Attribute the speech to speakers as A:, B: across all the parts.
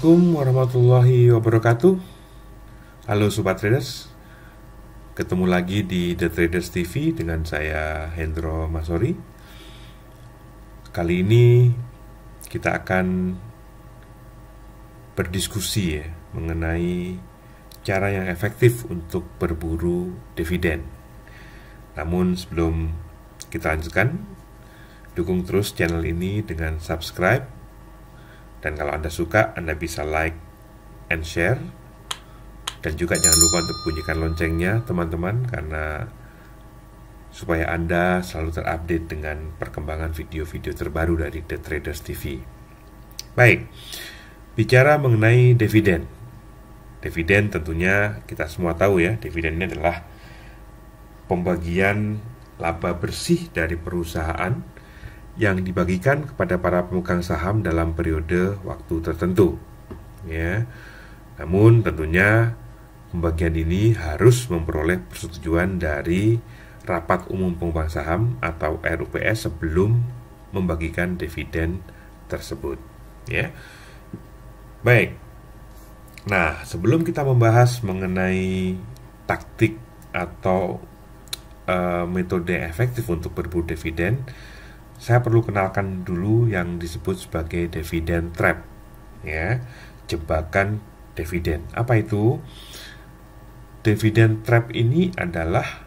A: Assalamualaikum warahmatullahi wabarakatuh. Halo Sobat Traders, ketemu lagi di The Traders TV dengan saya Hendro Masori. Kali ini kita akan berdiskusi mengenai cara yang efektif untuk berburu dividen. Namun sebelum kita lanjutkan, dukung terus channel ini dengan subscribe. Dan kalau Anda suka, Anda bisa like and share. Dan juga jangan lupa untuk bunyikan loncengnya, teman-teman, karena supaya Anda selalu terupdate dengan perkembangan video-video terbaru dari The Traders TV. Baik, bicara mengenai dividen. Dividen tentunya kita semua tahu ya, dividen ini adalah pembagian laba bersih dari perusahaan yang dibagikan kepada para pemegang saham dalam periode waktu tertentu, ya. Namun tentunya pembagian ini harus memperoleh persetujuan dari Rapat Umum Pemegang Saham atau RUPS sebelum membagikan dividen tersebut, ya. Baik. Nah, sebelum kita membahas mengenai taktik atau metode efektif untuk berburu dividen, saya perlu kenalkan dulu yang disebut sebagai dividen trap, ya, jebakan dividen. Apa itu? Dividen trap ini adalah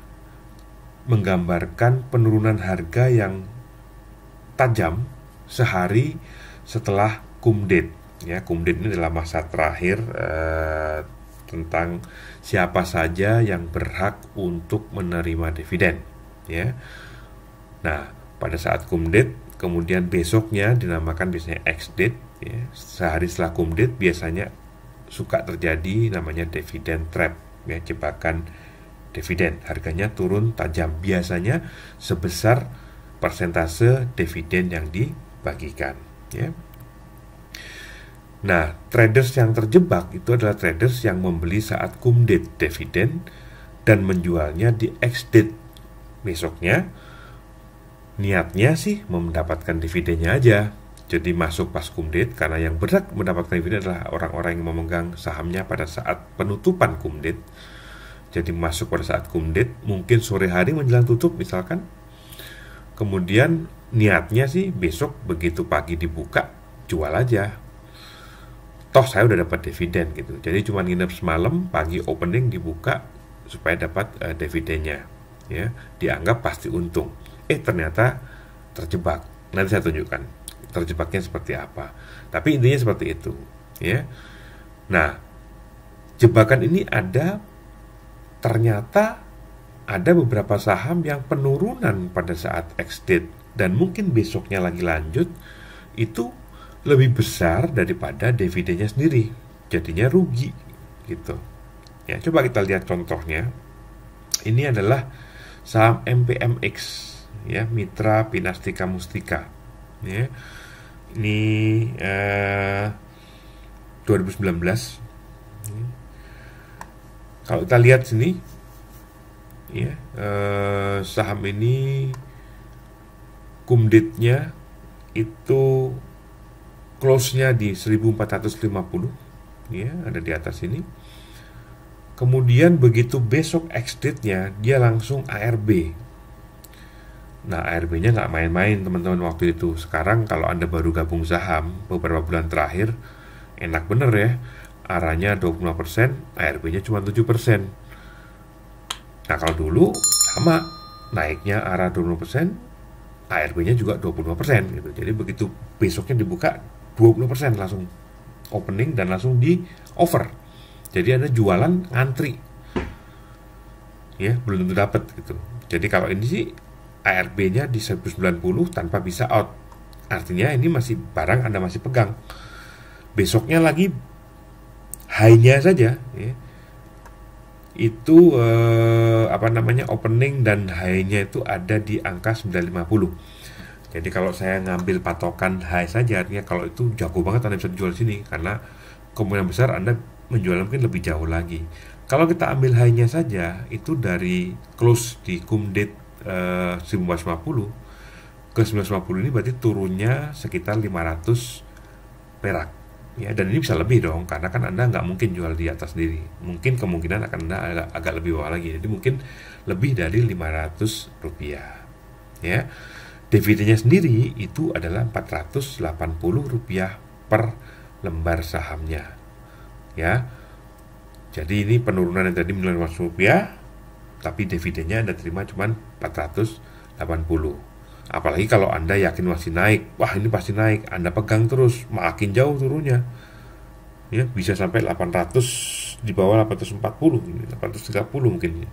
A: menggambarkan penurunan harga yang tajam sehari setelah cum date. Ya, cum date ini adalah masa terakhir tentang siapa saja yang berhak untuk menerima dividen, ya. Nah, pada saat cum date, kemudian besoknya dinamakan biasanya ex date, ya. Sehari setelah cum date biasanya suka terjadi namanya dividen trap, ya, jebakan dividen. Harganya turun tajam, biasanya sebesar persentase dividen yang dibagikan, ya. Nah, traders yang terjebak itu adalah traders yang membeli saat cum date dividen dan menjualnya di ex date besoknya. Niatnya sih mendapatkan dividennya aja, jadi masuk pas cum date, karena yang berhak mendapatkan dividen adalah orang-orang yang memegang sahamnya pada saat penutupan cum date. Jadi masuk pada saat cum date, mungkin sore hari menjelang tutup misalkan. Kemudian niatnya sih besok begitu pagi dibuka, jual aja. Toh saya udah dapat dividen gitu. Jadi cuma nginep semalam, pagi opening dibuka supaya dapat dividennya, ya. Dianggap pasti untung. Ternyata terjebak. Nanti saya tunjukkan terjebaknya seperti apa. Tapi intinya seperti itu, ya. Nah, jebakan ini ternyata ada beberapa saham yang penurunan pada saat ex date dan mungkin besoknya lagi lanjut, itu lebih besar daripada dividennya sendiri. Jadinya rugi gitu. Ya, coba kita lihat contohnya. Ini adalah saham MPMX, ya, Mitra Pinastika Mustika, ya. Ini 2019. Kalau kita lihat sini, ya, saham ini cum date-nya itu close-nya di 1450, ya, ada di atas ini. Kemudian begitu besok ex date-nya dia langsung ARB. Nah, ARB-nya nggak main-main, teman-teman, waktu itu. Sekarang kalau Anda baru gabung saham beberapa bulan terakhir, enak bener ya. Arahnya 25%, ARB-nya cuma 7%. Nah, kalau dulu sama, naiknya arah 20%, ARB-nya juga 25% gitu. Jadi begitu besoknya dibuka 20% langsung opening dan langsung di over. Jadi Anda jualan ngantri, ya, belum tentu dapat gitu. Jadi kalau ini sih ARB-nya di 190 tanpa bisa out. Artinya ini masih barang Anda masih pegang. Besoknya lagi high-nya saja, ya, itu opening dan high-nya itu ada di angka 950. Jadi kalau saya ngambil patokan high saja, artinya kalau itu jago banget Anda bisa jual sini, karena kemungkinan besar Anda menjual mungkin lebih jauh lagi. Kalau kita ambil high-nya saja, itu dari close di cum date 1950 ke 1950 ini berarti turunnya sekitar 500 perak, Ya, dan ini bisa lebih dong, karena kan Anda nggak mungkin jual di atas sendiri. Mungkin kemungkinan akan Anda agak lebih bawah lagi. Jadi mungkin lebih dari Rp500. Ya. Dividennya sendiri itu adalah Rp480 per lembar sahamnya. Ya. Jadi ini penurunan yang tadi Rp500, tapi dividennya Anda terima cuma 480. Apalagi kalau Anda yakin masih naik, wah ini pasti naik, Anda pegang terus, makin jauh turunnya. Ya, bisa sampai 800, di bawah 840, 830 mungkin.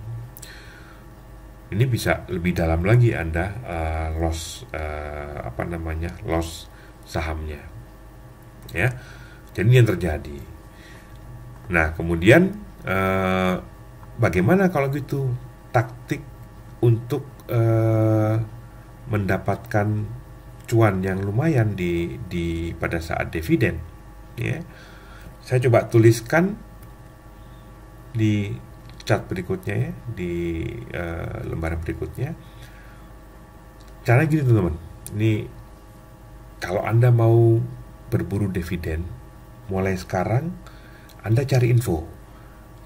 A: Ini bisa lebih dalam lagi Anda loss loss sahamnya. Ya. Jadi ini yang terjadi. Nah, kemudian bagaimana kalau gitu taktik untuk mendapatkan cuan yang lumayan di pada saat dividen? Ya, saya coba tuliskan di chart berikutnya ya, di lembaran berikutnya. Caranya gini teman-teman. Ini kalau Anda mau berburu dividen, mulai sekarang Anda cari info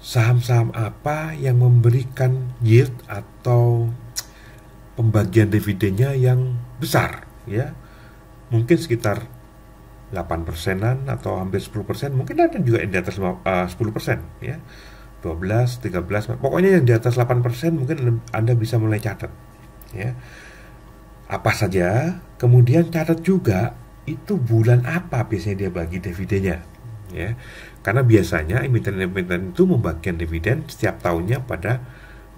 A: saham-saham apa yang memberikan yield atau pembagian dividennya yang besar, ya. Mungkin sekitar 8%-an atau hampir 10%, mungkin ada juga yang di atas 10%, ya. 12, 13, pokoknya yang di atas 8% mungkin Anda bisa mulai catat, ya. Apa saja, kemudian catat juga itu bulan apa biasanya dia bagi dividennya, ya. Karena biasanya emiten-emiten itu membagikan dividen setiap tahunnya pada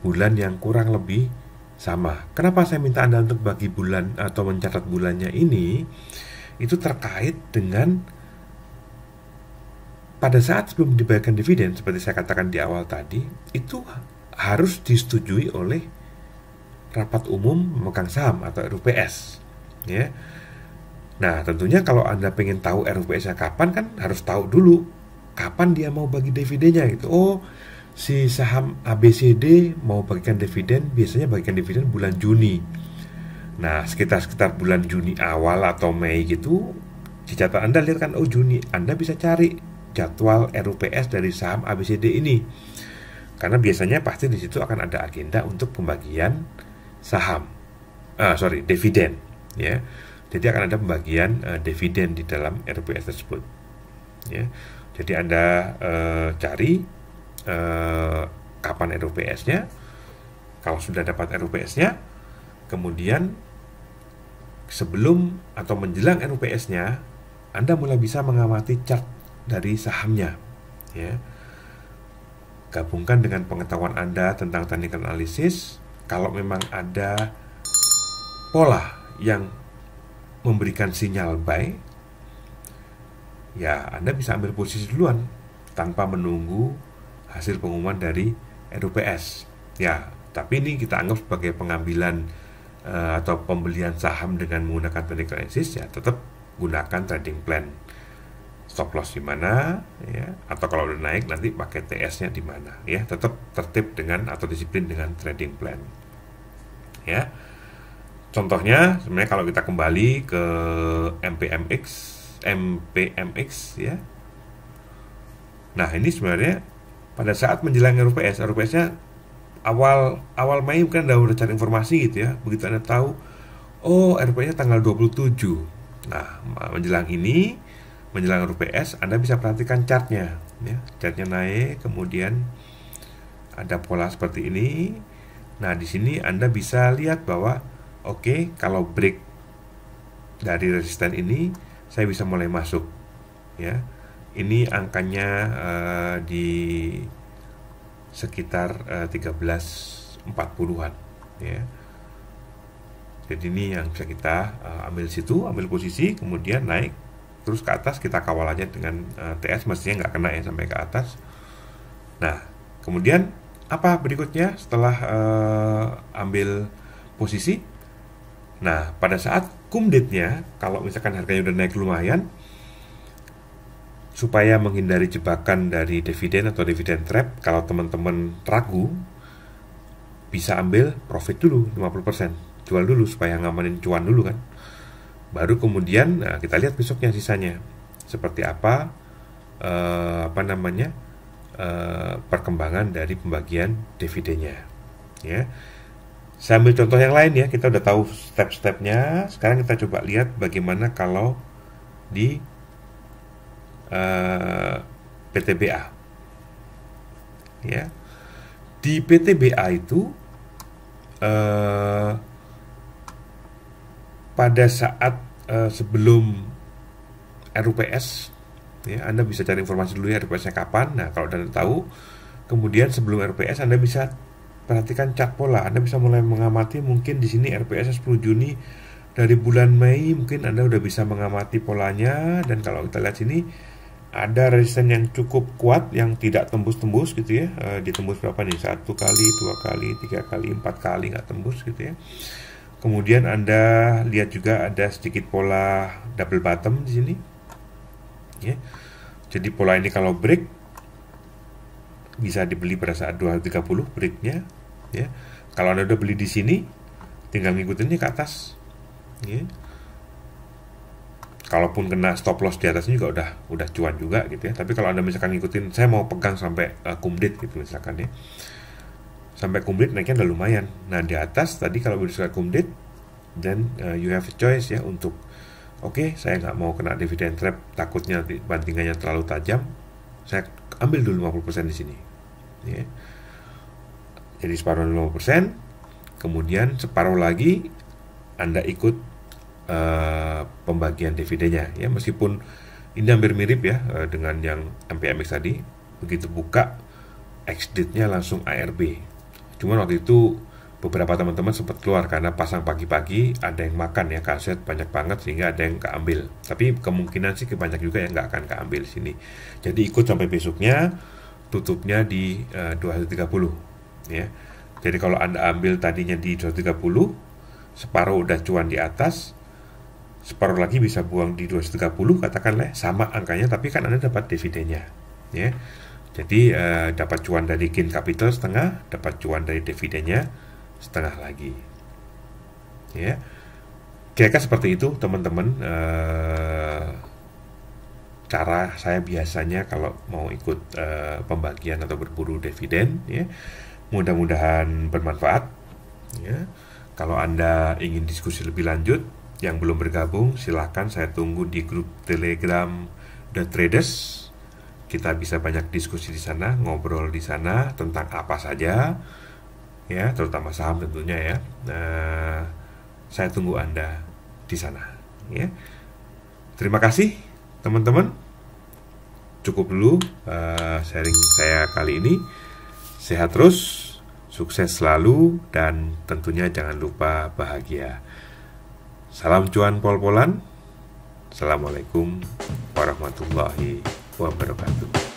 A: bulan yang kurang lebih sama. Kenapa saya minta Anda untuk bagi bulan atau mencatat bulannya ini? Itu terkait dengan pada saat sebelum dibayarkan dividen, seperti saya katakan di awal tadi, itu harus disetujui oleh rapat umum pemegang saham atau RUPS. Ya. Nah, tentunya kalau Anda pengen tahu RUPS-nya kapan, kan harus tahu dulu kapan dia mau bagi dividennya gitu. Oh, si saham ABCD mau bagikan dividen, biasanya bagikan dividen bulan Juni. Nah, sekitar bulan Juni awal atau Mei gitu, di catatan Anda lihat kan, oh Juni, Anda bisa cari jadwal RUPS dari saham ABCD ini. Karena biasanya pasti di situ akan ada agenda untuk pembagian saham. Dividen, ya. Jadi akan ada pembagian dividen di dalam RUPS tersebut. Ya. Jadi Anda cari kapan RUPS-nya. Kalau sudah dapat RUPS-nya, kemudian sebelum atau menjelang RUPS-nya, Anda mulai bisa mengamati chart dari sahamnya, ya. Gabungkan dengan pengetahuan Anda tentang technical analysis. Kalau memang ada pola yang memberikan sinyal buy, ya Anda bisa ambil posisi duluan tanpa menunggu hasil pengumuman dari RUPS. Ya, tapi ini kita anggap sebagai pengambilan atau pembelian saham dengan menggunakan technical analysis, ya tetap gunakan trading plan. Stop loss di mana, ya, atau kalau udah naik nanti pakai TS-nya di mana, ya. Tetap tertib dengan atau disiplin dengan trading plan. Ya. Contohnya sebenarnya kalau kita kembali ke MPMX, ya. Nah, ini sebenarnya pada saat menjelang RUPS-nya awal Mei kan udah cari informasi gitu ya. Begitu Anda tahu, oh RUPS-nya tanggal 27. Nah, menjelang RUPS, Anda bisa perhatikan chartnya, ya. Chartnya naik, kemudian ada pola seperti ini. Nah, di sini Anda bisa lihat bahwa oke, kalau break dari resisten ini, saya bisa mulai masuk, ya. Ini angkanya di sekitar 13.40-an, ya. Jadi ini yang bisa kita ambil situ, ambil posisi, kemudian naik terus ke atas, kita kawal aja dengan TS, mestinya nggak kena ya sampai ke atas. Nah, kemudian apa berikutnya setelah ambil posisi? Nah, pada saat cum date-nya, kalau misalkan harganya udah naik lumayan, supaya menghindari jebakan dari dividen atau dividen trap, kalau teman-teman ragu, bisa ambil profit dulu 50%, jual dulu supaya ngamanin cuan dulu kan. Baru kemudian kita lihat besoknya sisanya seperti apa perkembangan dari pembagian dividennya. Ya, saya ambil contoh yang lain ya. Kita udah tahu step-stepnya. Sekarang kita coba lihat bagaimana kalau di PTBA. Ya, di PTBA itu pada saat sebelum RUPS, ya, Anda bisa cari informasi dulu ya RUPS-nya kapan. Nah, kalau Anda tahu, kemudian sebelum RUPS Anda bisa perhatikan chart pola. Anda bisa mulai mengamati, mungkin di sini RUPS 10 Juni dari bulan Mei, mungkin Anda udah bisa mengamati polanya. Dan kalau kita lihat sini ada resisten yang cukup kuat yang tidak tembus-tembus gitu ya. Ditembus berapa nih? 1 kali, 2 kali, 3 kali, 4 kali nggak tembus gitu ya. Kemudian Anda lihat juga ada sedikit pola double bottom di sini. Ya. Jadi pola ini kalau break bisa dibeli pada saat 230 breaknya. Ya. Kalau Anda udah beli di sini, tinggal ngikutinnya ke atas. Ya. Kalaupun kena stop loss di atasnya juga udah cuan juga gitu ya. Tapi kalau Anda misalkan ngikutin, saya mau pegang sampai kumdit gitu misalkan ya. Sampai kumdit naiknya udah lumayan. Nah, di atas tadi kalau sudah kumdit, then you have a choice ya untuk oke, saya nggak mau kena dividend trap, takutnya bantingannya terlalu tajam, saya ambil dulu 50% di sini. Ya. Jadi separuh 50%, kemudian separuh lagi Anda ikut pembagian dividennya. Ya, meskipun ini hampir mirip ya dengan yang MPMX tadi, begitu buka ex-date-nya langsung ARB. Cuman waktu itu beberapa teman-teman sempat keluar karena pasang pagi-pagi, ada yang makan ya, kaset banyak banget sehingga ada yang keambil. Tapi kemungkinan sih banyak juga yang nggak akan keambil sini. Jadi ikut sampai besoknya, tutupnya di 230 ya. Jadi kalau Anda ambil tadinya di 230, separuh udah cuan di atas, separuh lagi bisa buang di 230 katakanlah, sama angkanya, tapi kan Anda dapat dividennya ya. Jadi dapat cuan dari gain capital setengah, dapat cuan dari dividennya setengah lagi. Ya, kira-kira seperti itu teman-teman. Cara saya biasanya kalau mau ikut pembagian atau berburu dividen. Ya, mudah-mudahan bermanfaat. Ya, kalau Anda ingin diskusi lebih lanjut, yang belum bergabung silahkan, saya tunggu di grup Telegram The Traders. Kita bisa banyak diskusi di sana, ngobrol di sana tentang apa saja. Ya, terutama saham tentunya ya. Saya tunggu Anda di sana ya. Terima kasih teman-teman. Cukup dulu sharing saya kali ini. Sehat terus, sukses selalu, dan tentunya jangan lupa bahagia. Salam cuan pol-polan. Assalamualaikum warahmatullahi wabarakatuh.